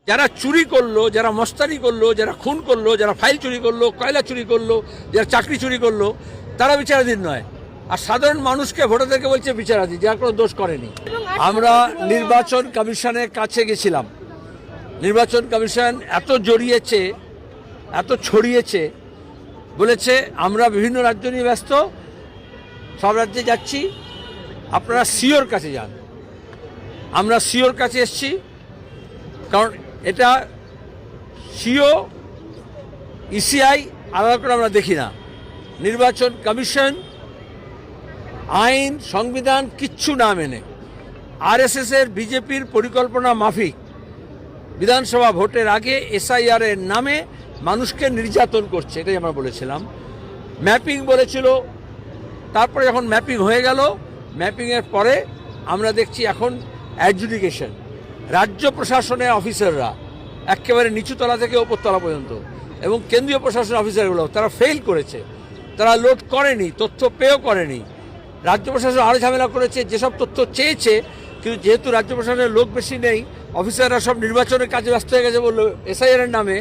যারা চুরি করলো, যারা মস্তানি করলো, যারা খুন করলো, যারা ফাইল চুরি করলো, কয়লা চুরি করলো, যারা চাকরি চুরি করলো, তারা বিচারাধীন নয়। আর সাধারণ মানুষকে ভোটারদেরকে বলছে বিচারাধীন, যারা কোনো দোষ করেনি। আমরা নির্বাচন কমিশনের কাছে গেছিলাম। নির্বাচন কমিশন এত জড়িয়েছে, এত ছড়িয়েছে, বলেছে আমরা বিভিন্ন রাজ্য নিয়ে ব্যস্ত, সব রাজ্যে যাচ্ছি, আপনারা সিওর কাছে যান। আমরা সিওর কাছে এসছি, কারণ এটা সিও ইসিআই আলাদা করে আমরা দেখি না। নির্বাচন কমিশন আইন সংবিধান কিচ্ছু না মেনে আরএসএসের বিজেপির পরিকল্পনা মাফিক বিধানসভা ভোটের আগে এসআইআর এর নামে মানুষকে নির্যাতন করছে, এটাই আমরা বলেছিলাম। ম্যাপিং বলেছিল, তারপরে যখন ম্যাপিং হয়ে গেল, ম্যাপিংয়ের পরে আমরা দেখছি এখন অ্যাডজুডিকেশন। রাজ্য প্রশাসনের অফিসাররা একেবারে নিচুতলা থেকে ওপরতলা পর্যন্ত এবং কেন্দ্রীয় প্রশাসনের অফিসারগুলো তারা ফেল করেছে, তারা লোড করেনি, তথ্য পেয়েও করেনি। রাজ্য প্রশাসন আরও ঝামেলা করেছে, যেসব তথ্য চেয়েছে, কিন্তু যেহেতু রাজ্য প্রশাসনের লোক বেশি নেই, অফিসাররা সব নির্বাচনের কাজে ব্যস্ত হয়ে গেছে বললো এসআইআর এর নামে,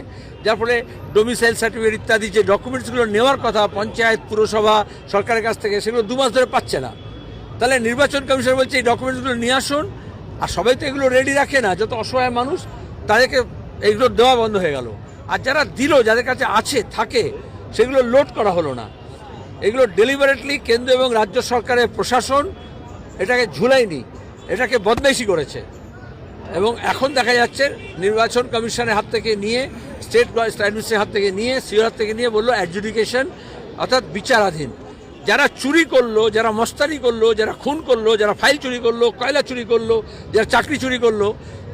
যার ফলে ডোমিসাইল সার্টিফিকেট ইত্যাদি যে ডকুমেন্টসগুলো নেওয়ার কথা পঞ্চায়েত, পুরসভা, সরকারের কাছ থেকে, সেগুলো 2 মাস ধরে পাচ্ছে না। তাহলে নির্বাচন কমিশন বলছে এই ডকুমেন্টসগুলো নিয়ে আসুন। আর সবাই তো এগুলো রেডি রাখে না, যত অসহায় মানুষ তাদেরকে এইগুলো দেওয়া বন্ধ হয়ে গেল। আর যারা দিল, যাদের কাছে আছে থাকে, সেগুলো লোড করা হলো না। এগুলো ডেলিভারেটলি কেন্দ্র এবং রাজ্য সরকারের প্রশাসন এটাকে ঝুলায়নি, এটাকে বদমাইশি করেছে। এবং এখন দেখা যাচ্ছে নির্বাচন কমিশনের হাত থেকে নিয়ে, স্টেট অ্যাডমিনিস্ট্রেশনের হাত থেকে নিয়ে, সিওর হাত থেকে নিয়ে বললো অ্যাডজুডিকেশন, অর্থাৎ বিচারাধীন। যারা চুরি করলো, যারা মস্তানি করলো, যারা খুন করলো, যারা ফাইল চুরি করলো, কয়লা চুরি করলো, যারা চাকরি চুরি করলো,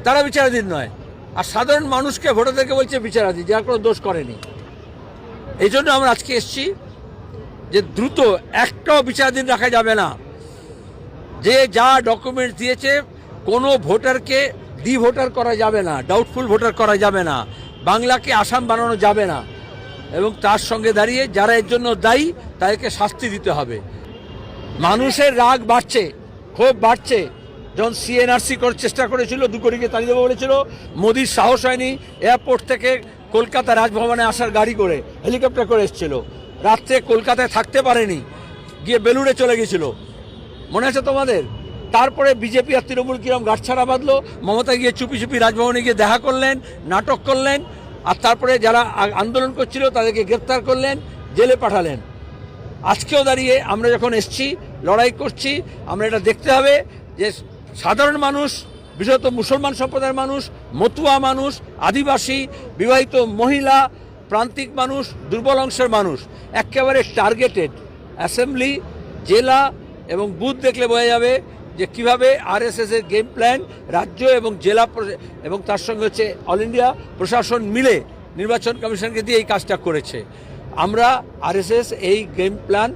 তারা বিচারাধীন নয়। আর সাধারণ মানুষকে ভোটারদেরকে বলছে বিচারাধীন, যারা কোনো দোষ করেনি। এই জন্য আমরা আজকে এসেছি যে দ্রুত একটাও বিচারাধীন রাখা যাবে না। যে যা ডকুমেন্টস দিয়েছে, কোনো ভোটারকে ভোটার করা যাবে না, ডাউটফুল ভোটার করা যাবে না, বাংলাকে আসাম বানানো যাবে না। এবং তার সঙ্গে দাঁড়িয়ে যারা এর জন্য দায়ী তাদেরকে শাস্তি দিতে হবে। মানুষের রাগ বাড়ছে, ক্ষোভ বাড়ছে। যখন সিএনআরসি করার চেষ্টা করেছিল, 2 কোটিকে তাড়িয়ে দেবো বলেছিল, মোদির সাহস হয়নি এয়ারপোর্ট থেকে কলকাতা রাজভবনে আসার গাড়ি করে, হেলিকপ্টার করে এসেছিল। রাত্রে কলকাতায় থাকতে পারেনি, গিয়ে বেলুড়ে চলে গেছিল, মনে আছে তোমাদের? তারপরে বিজেপি আর তৃণমূল কিরম গাঁটছাড়া বাঁধলো, মমতা গিয়ে চুপি চুপি রাজভবনে গিয়ে দেখা করলেন, নাটক করলেন। আর তারপরে যারা আন্দোলন করছিল তাদেরকে গ্রেপ্তার করলেন, জেলে পাঠালেন। আজকেও দাঁড়িয়ে আমরা যখন এসছি, লড়াই করছি, আমরা এটা দেখতে হবে যে সাধারণ মানুষ, বিশেষত মুসলমান সম্প্রদায়ের মানুষ, মতুয়া মানুষ, আদিবাসী, বিবাহিত মহিলা, প্রান্তিক মানুষ, দুর্বল অংশের মানুষ একেবারে টার্গেটেড। অ্যাসেম্বলি, জেলা এবং বুথ দেখলে বোঝা যাবে যে কীভাবে আরএসএস এর গেম প্ল্যান রাজ্য এবং জেলা এবং তার সঙ্গে হচ্ছে অল ইন্ডিয়া প্রশাসন মিলে নির্বাচন কমিশনকে দিয়ে এই কাজটা করেছে। আমরা আরএসএস এই গেম প্ল্যান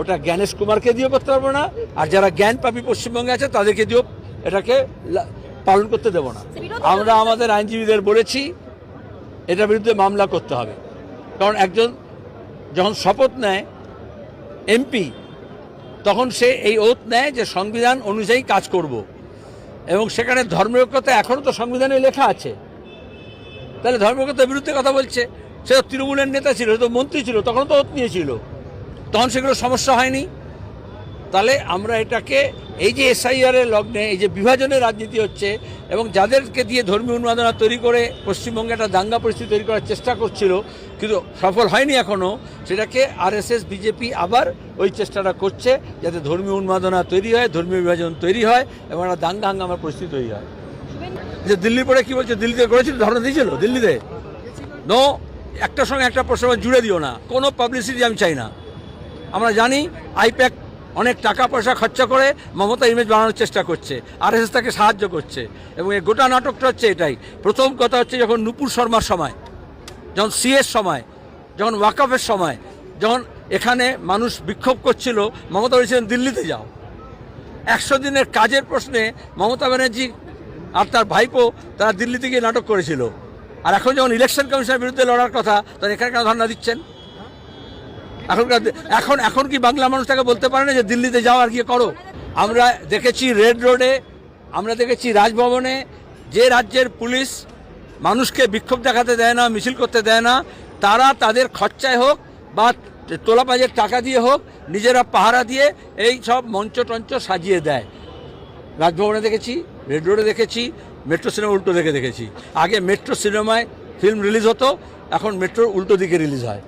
ওটা জ্ঞানেশ কুমারকে দিয়েও করতে পারবো না, আর যারা জ্ঞান পাপী পশ্চিমবঙ্গে আছে তাদেরকে দিয়েও এটাকে পালন করতে দেবো না। আমরা আমাদের আইনজীবীদের বলেছি এটার বিরুদ্ধে মামলা করতে হবে। কারণ একজন যখন শপথ নেয় এমপি, তখন সে এই ওথ নেয় যে সংবিধান অনুযায়ী কাজ করব, এবং সেখানে ধর্মনিরপেক্ষতা এখনও তো সংবিধানে লেখা আছে। তাহলে ধর্মনিরপেক্ষতার বিরুদ্ধে কথা বলছে। সে তো তৃণমূলের নেতা ছিল, সে তো মন্ত্রী ছিল, তখন তো ওথ নিয়েছিল, তখন সেগুলো সমস্যা হয়নি। তাহলে আমরা এটাকে এই যে এসআইআর এর লগ্নে এই যে বিভাজনের রাজনীতি হচ্ছে এবং যাদেরকে দিয়ে ধর্মীয় উন্মাদনা তৈরি করে পশ্চিমবঙ্গে একটা দাঙ্গা পরিস্থিতি তৈরি করার চেষ্টা করছিল, কিন্তু সফল হয়নি এখনও, সেটাকে আরএসএস বিজেপি আবার ওই চেষ্টাটা করছে যাতে ধর্মীয় উন্মাদনা তৈরি হয়, ধর্মীয় বিভাজন তৈরি হয় এবং একটা দাঙ্গা হাঙ্গামার পরিস্থিতি তৈরি হয়। যে দিল্লির পরে কী বলছে, দিল্লিতে করেছিল, ধর্ণা দিয়েছিল দিল্লিতে, নো, একটার সঙ্গে একটা প্রশ্ন জুড়ে দিও না, কোনো পাবলিসিটি আমি চাই না। আমরা জানি আইপ্যাক অনেক টাকা পয়সা খরচা করে মমতা ইমেজ বানানোর চেষ্টা করছে, আরএসএস তাকে সাহায্য করছে, এবং এই গোটা নাটকটা হচ্ছে এটাই। প্রথম কথা হচ্ছে যখন নুপুর শর্মার সময়, যখন সিএর সময়, যখন ওয়াকফের সময়, যখন এখানে মানুষ বিক্ষোভ করছিল, মমতা বলেছিলেন দিল্লিতে যাও। 100 দিনের কাজের প্রশ্নে মমতা ব্যানার্জি আর তার ভাইপো তারা দিল্লিতে গিয়ে নাটক করেছিল। আর এখন যখন ইলেকশন কমিশনের বিরুদ্ধে লড়ার কথা, তখন এখানে কেন ধর্ণা দিচ্ছেন? এখন কি বাংলা মানুষ তাকে বলতে পারে না যে দিল্লিতে যাও আর গিয়ে করো? আমরা দেখেছি রেড রোডে, আমরা দেখেছি রাজভবনে, যে রাজ্যের পুলিশ মানুষকে বিক্ষোভ দেখাতে দেয় না, মিছিল করতে দেয় না। তারা তাদের খরচায় হোক বা তোলাবাজের টাকা দিয়ে হোক, নিজেরা পাহারা দিয়ে এই সব মঞ্চ টঞ্চ সাজিয়ে দেয়। রাজভবনে দেখেছি, রেড রোডে দেখেছি, মেট্রো সিনেমা উল্টো দেখেছি। আগে মেট্রো সিনেমায় ফিল্ম রিলিজ হতো, এখন মেট্রোর উল্টো দিকে রিলিজ হয়।